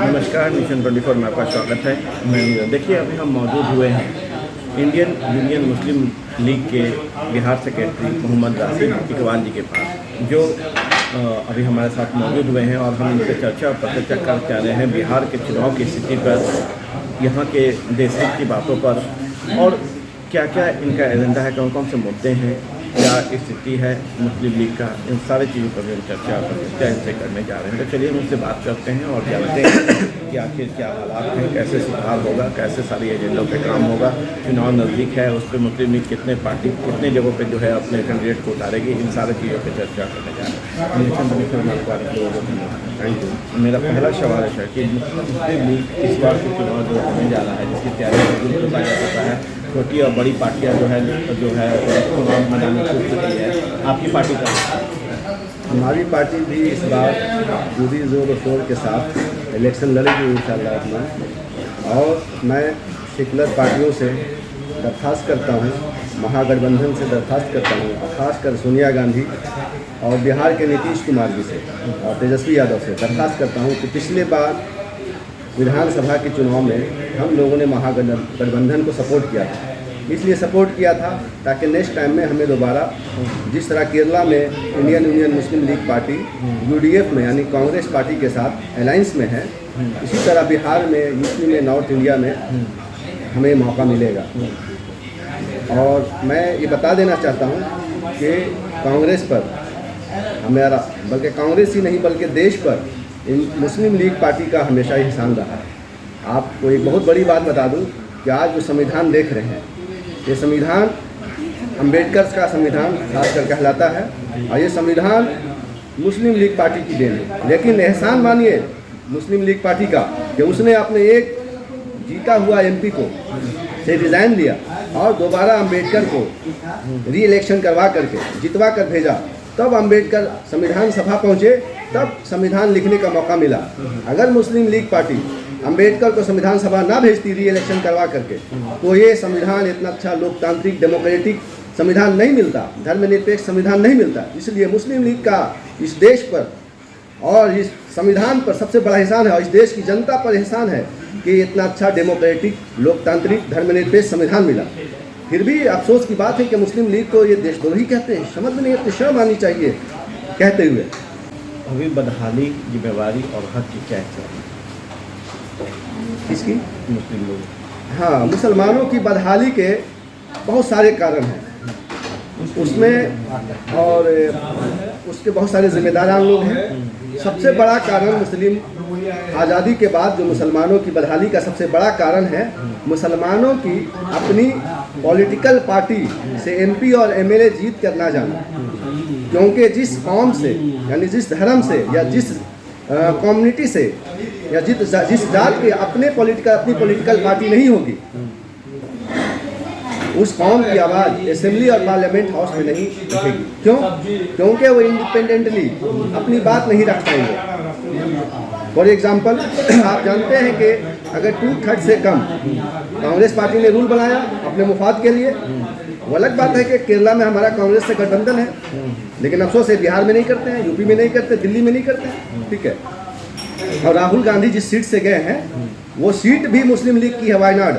नमस्कार, मिशन 24 में आपका स्वागत है। मैं देखिए, अभी हम मौजूद हुए हैं इंडियन यूनियन मुस्लिम लीग के बिहार सेक्रेटरी मोहम्मद राशिद इकबाल जी के पास, जो अभी हमारे साथ मौजूद हुए हैं और हम इनसे चर्चा और परिचर्चा कर रहे हैं बिहार के चुनाव की स्थिति पर, यहाँ के देश हित की बातों पर और क्या क्या इनका एजेंडा है, कौन कौन से मुद्दे हैं, क्या स्थिति है मुस्लिम लीग का, इन सारी चीज़ों पर हम चर्चा इनसे करने जा रहे हैं। तो चलिए हम उनसे बात करते हैं और जानते हैं कि आखिर क्या हालात हैं, कैसे सुधार होगा, कैसे सारी एजेंडों पे काम होगा। चुनाव नज़दीक है, उस पर मुस्लिम लीग कितने जगहों पे जो है अपने कैंडिडेट को उतारेगी, इन सारी चीज़ों पर चर्चा करने जा रहे हैं। मेरा पहला सवाल है कि मुस्लिम लीग इस बार के चुनाव जो होने जा रहा है, जिसकी तैयारी शुरू कर जाता है, छोटी और बड़ी पार्टियां जो है चुनाव मैदान में छूट चुकी है, आपकी पार्टी का? हमारी पार्टी भी इस बार पूरी जोर और शोर के साथ इलेक्शन लड़ेगी इंशाअल्लाह अपना। और मैं सेकुलर पार्टियों से दरख्वास्त करता हूँ, महागठबंधन से दरख्वास्त करता हूँ, खासकर सोनिया गांधी और बिहार के नीतीश कुमार जी से और तेजस्वी यादव से दरख्वास्त करता हूँ कि पिछले बार विधानसभा के चुनाव में हम लोगों ने महागठबंधन को सपोर्ट किया था। इसलिए सपोर्ट किया था ताकि नेक्स्ट टाइम में हमें दोबारा, जिस तरह केरला में इंडियन यूनियन मुस्लिम लीग पार्टी यूडीएफ में यानी कांग्रेस पार्टी के साथ अलायंस में है, इसी तरह बिहार में, यूपी में, नॉर्थ इंडिया में हमें मौका मिलेगा। और मैं ये बता देना चाहता हूँ कि कांग्रेस पर हमारा, बल्कि कांग्रेस ही नहीं बल्कि देश पर मुस्लिम लीग पार्टी का हमेशा ही एहसान रहा है। आपको एक बहुत बड़ी बात बता दूं कि आज जो संविधान देख रहे हैं, ये संविधान अम्बेडकर का संविधान खासकर कहलाता है और ये संविधान मुस्लिम लीग पार्टी की देन है। लेकिन एहसान मानिए मुस्लिम लीग पार्टी का कि उसने अपने एक जीता हुआ एमपी को से रिज़ाइन दिया और दोबारा अम्बेडकर को री इलेक्शन करवा करके जितवा कर भेजा। तब अम्बेडकर संविधान सभा पहुँचे, तब संविधान लिखने का मौका मिला। अगर मुस्लिम लीग पार्टी अम्बेडकर को संविधान सभा ना भेजती री इलेक्शन करवा करके, तो ये संविधान इतना अच्छा लोकतांत्रिक डेमोक्रेटिक संविधान नहीं मिलता, धर्मनिरपेक्ष संविधान नहीं मिलता। इसलिए मुस्लिम लीग का इस देश पर और इस संविधान पर सबसे बड़ा एहसान है और इस देश की जनता पर एहसान है कि इतना अच्छा डेमोक्रेटिक लोकतांत्रिक धर्मनिरपेक्ष संविधान मिला। फिर भी अफसोस की बात है कि मुस्लिम लीग को ये देशद्रोही कहते हैं, समझ में नहीं आती, शर्म आनी चाहिए कहते हुए। अभी बदहाली, जिम्मेवारी और हक की क्या है किसकी? मुस्लिम लोग? हाँ, मुसलमानों की बदहाली के बहुत सारे कारण हैं उसमें, और उसके बहुत सारे जिम्मेदार लोग हैं। सबसे बड़ा कारण मुस्लिम आज़ादी के बाद जो मुसलमानों की बदहाली का सबसे बड़ा कारण है, मुसलमानों की अपनी पॉलिटिकल पार्टी से एमपी और एमएलए जीत कर ना जाना। क्योंकि जिस कौम से यानी जिस धर्म से या जिस कम्युनिटी से या जिस जात के अपनी पॉलिटिकल पार्टी नहीं होगी, उस कौम की आवाज़ असेंबली और पार्लियामेंट हाउस में नहीं उठेगी। क्यों? क्योंकि वो इंडिपेंडेंटली अपनी बात नहीं रख पाएंगे। फॉर एग्जांपल, आप जानते हैं कि अगर 2/3 से कम कांग्रेस पार्टी ने रूल बनाया अपने मुफाद के लिए, वो अलग बात है कि केरला में हमारा कांग्रेस से गठबंधन है, लेकिन अफसोस है बिहार में नहीं करते हैं, यूपी में नहीं करते, दिल्ली में नहीं करते हैं, ठीक है। और राहुल गांधी जिस सीट से गए हैं वो सीट भी मुस्लिम लीग की है, वायनाड।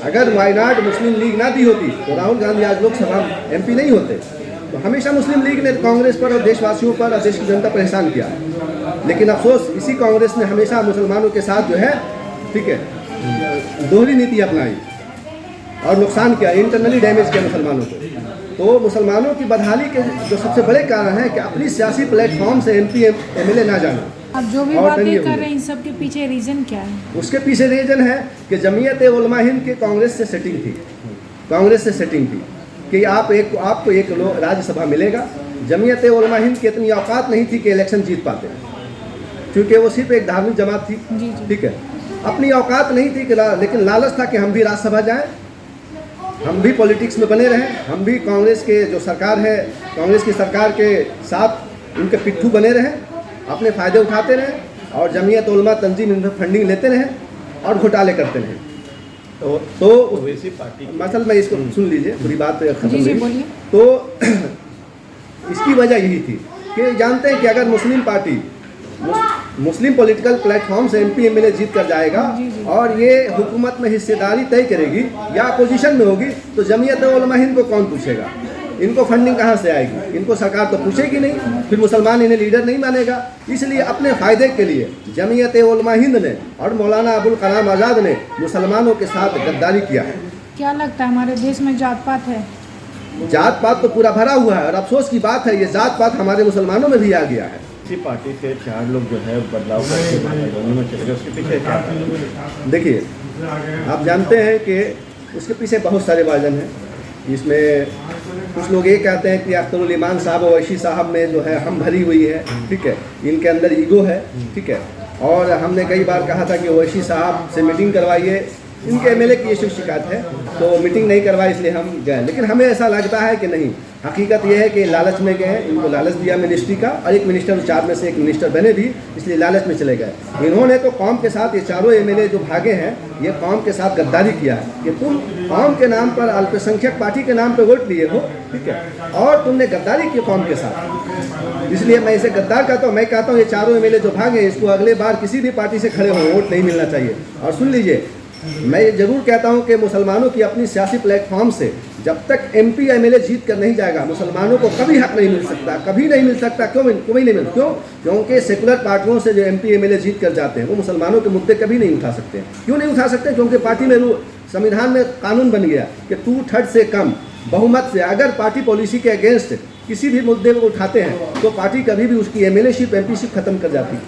अगर वायनाड मुस्लिम लीग ना दी होती तो राहुल गांधी आज लोकसभा एमपी नहीं होते। तो हमेशा मुस्लिम लीग ने कांग्रेस पर और देशवासियों पर और देश की जनता पर एहसान किया है। लेकिन अफसोस इसी कांग्रेस ने हमेशा मुसलमानों के साथ जो है, ठीक है, दोहरी नीति अपनाई और नुकसान किया, इंटरनली डैमेज किया मुसलमानों को। तो मुसलमानों की बदहाली के जो सबसे बड़े कारण है कि अपनी सियासी प्लेटफॉर्म से एमपी एमएलए ना जाना। अब जो भी बातें कर रहे हैं, इन सब के पीछे रीज़न क्या है? उसके पीछे रीज़न है कि जमीयत उलमा हिंद के कांग्रेस से सेटिंग थी कि आपको एक राज्यसभा मिलेगा। जमीयत उलमा हिंद की इतनी औकात नहीं थी कि इलेक्शन जीत पाते, क्योंकि वो सिर्फ एक धार्मिक जमात थी, ठीक है, अपनी औकात नहीं थी कि लेकिन लालच था कि हम भी राज्यसभा जाएं, हम भी पॉलिटिक्स में बने रहें, हम भी कांग्रेस के जो सरकार है, कांग्रेस की सरकार के साथ उनके पिट्ठू बने रहें, अपने फ़ायदे उठाते रहें और जमीयत उलमा तंजीम इनमें फंडिंग लेते रहें और घोटाले करते रहें। तो वैसी पार्टी मसल में इसको सुन लीजिए, पूरी बात खत्म नहीं। तो इसकी वजह यही थी कि जानते हैं कि अगर मुस्लिम पार्टी मुस्लिम पॉलिटिकल प्लेटफॉर्म से एमपी एमएलए जीत कर जाएगा और ये हुकूमत में हिस्सेदारी तय करेगी या अपोजिशन में होगी, तो जमीयत उलमा हिंद को कौन पूछेगा? इनको फंडिंग कहाँ से आएगी? इनको सरकार तो पूछेगी नहीं, फिर मुसलमान इन्हें लीडर नहीं मानेगा। इसलिए अपने फ़ायदे के लिए जमीयत उलमा हिंद ने और मौलाना अबुल कलाम आज़ाद ने मुसलमानों के साथ गद्दारी किया है। क्या लगता है हमारे देश में जात पात है? जात पात तो पूरा भरा हुआ है और अफसोस की बात है ये जात पात हमारे मुसलमानों में भी आ गया है। इसी पार्टी से 4 लोग जो है बदलाव करके दोनों में चले गए, उसके पीछे क्या है? देखिए, आप जानते हैं कि उसके पीछे बहुत सारे वर्जन हैं। इसमें कुछ लोग ये कहते हैं कि अख्तरुल ईमान साहब और वैशी साहब में जो है हम भरी हुई है, ठीक है, इनके अंदर ईगो है, ठीक है। और हमने कई बार कहा था कि वैशी साहब से मीटिंग करवाइए, इनके एमएलए की ये शिकायत है, तो मीटिंग नहीं करवाई इसलिए हम गए। लेकिन हमें ऐसा लगता है कि नहीं, हकीकत यह है कि लालच में गए, इनको लालच दिया मिनिस्ट्री का, और एक मिनिस्टर 4 में से एक मिनिस्टर बने भी, इसलिए लालच में चले गए। इन्होंने तो कौम के साथ, ये चारों एमएलए जो भागे हैं, ये कौम के साथ गद्दारी किया है कि तुम कौम के नाम पर, अल्पसंख्यक पार्टी के नाम पर वोट लिए हो, ठीक है, और तुमने गद्दारी की कौम के साथ। इसलिए मैं इसे गद्दार कहता हूँ। मैं कहता हूँ ये चारों एमएलए जो भागे, इसको अगले बार किसी भी पार्टी से खड़े हो वोट नहीं मिलना चाहिए। और सुन लीजिए, मैं ये जरूर कहता हूं कि मुसलमानों की अपनी सियासी प्लेटफॉर्म से जब तक एमपी एमएलए जीत कर नहीं जाएगा, मुसलमानों को कभी हक नहीं मिल सकता, कभी नहीं मिल सकता। क्यों नहीं मिल? क्योंकि सेकुलर पार्टियों से जो एमपी एमएलए जीत कर जाते हैं वो मुसलमानों के मुद्दे कभी नहीं उठा सकते। क्यों नहीं उठा सकते? क्योंकि पार्टी में संविधान में कानून बन गया कि 2/3 से कम बहुमत से अगर पार्टी पॉलिसी के अगेंस्ट किसी भी मुद्दे को उठाते हैं तो पार्टी कभी भी उसकी एमएलएशिप एमपीशिप खत्म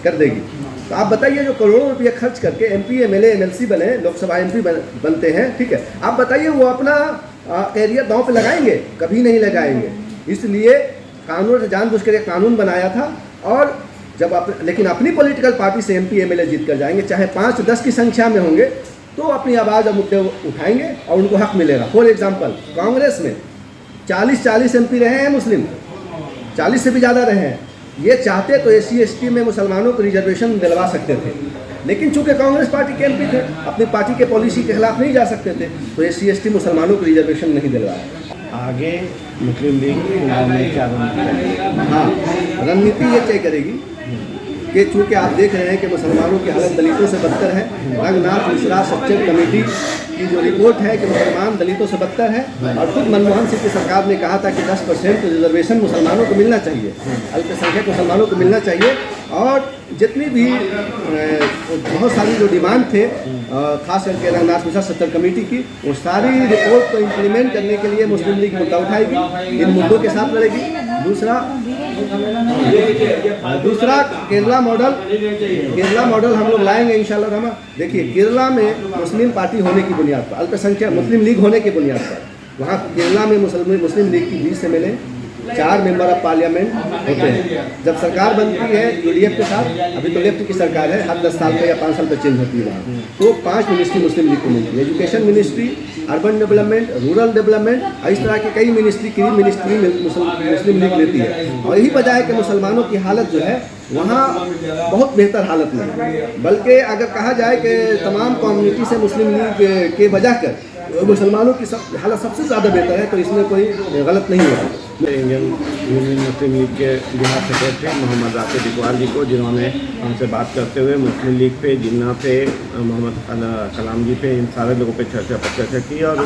कर देगी। तो आप बताइए, जो करोड़ों रुपये खर्च करके एमपी एमएलए एमएलसी बने, लोकसभा एमपी बनते हैं, ठीक है, आप बताइए वो अपना कैरियर दांव पे लगाएंगे? कभी नहीं लगाएंगे। इसलिए कानून से जानबूझ कर कानून बनाया था। और जब लेकिन अपनी पॉलिटिकल पार्टी से एमपी एमएलए जीत कर जाएंगे, चाहे 5-10 की संख्या में होंगे, तो अपनी आवाज़ और मुद्दे उठाएंगे और उनको हक मिलेगा। फॉर एग्जाम्पल, कांग्रेस में 40 एमपी रहे हैं मुस्लिम, 40 से भी ज़्यादा रहे हैं। ये चाहते तो SC ST में मुसलमानों को रिजर्वेशन दिलवा सकते थे, लेकिन चूंकि कांग्रेस पार्टी के एमपी थे, अपनी पार्टी के पॉलिसी के खिलाफ नहीं जा सकते थे, तो SC ST मुसलमानों को रिजर्वेशन नहीं दिलवाया। आगे मुस्लिम लीग चुनाव में क्या रणनीति? हाँ, रणनीति ये तय करेगी कि चूँकि आप देख रहे हैं कि मुसलमानों की हालत दलितों से बदतर है। रंगनाथ मिश्रा सच्चर कमेटी की जो रिपोर्ट है कि मुसलमान दलितों से बदतर है, और खुद मनमोहन सिंह की सरकार ने कहा था कि 10% रिजर्वेशन मुसलमानों को मिलना चाहिए, अल्पसंख्यक मुसलमानों को मिलना चाहिए। और जितनी भी बहुत सारी जो डिमांड थे, खास करके रंगनाथ मिश्रा सच्चर कमेटी की, वो सारी रिपोर्ट को इम्प्लीमेंट करने के लिए मुस्लिम लीग मुद्दा उठाएगी, इन मुद्दों के साथ लड़ेगी। दूसरा केरला मॉडल हम लोग लाएंगे इंशाल्लाह रहमान। देखिए, केरला में मुस्लिम पार्टी होने की बुनियाद पर, अल्पसंख्यक मुस्लिम लीग होने की बुनियाद पर, वहाँ केरला में मुस्लिम लीग की 20 एमएलए, 4 मेंबर ऑफ पार्लियामेंट होते हैं। जब सरकार बनती है UDF के साथ, अभी तो लेफ्ट की सरकार है, हर 10 साल पे या 5 साल पे चेंज होती है वहाँ, तो 5 मिनिस्ट्री मुस्लिम लीग को मिलती है। Education ministry, urban development, rural development, इस तरह की कई मिनिस्ट्री मुस्लिम लीग लेती है। और यही वजह है कि मुसलमानों की हालत जो है वहाँ बहुत बेहतर हालत में है। बल्कि अगर कहा जाए कि तमाम कम्युनिटी से मुस्लिम लीग के वजह कर मुसलमानों की हालत सबसे ज़्यादा बेहतर है, तो इसमें कोई गलत नहीं होगा। इंडियन यूनियन मुस्लिम लीग के बिहार सेक्रेटरी मोहम्मद राशिद इकबाल जी को, जिन्होंने हमसे बात करते हुए मुस्लिम लीग पे, जिन्ना पे, मोहम्मद कलाम जी पे, इन सारे लोगों पे चर्चा की और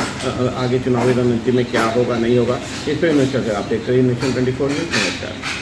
आगे चुनावी रणनीति में क्या होगा नहीं होगा इस पर चर्चा। आप देखते रहिए नेशन 24 न्यूज़। नमस्कार।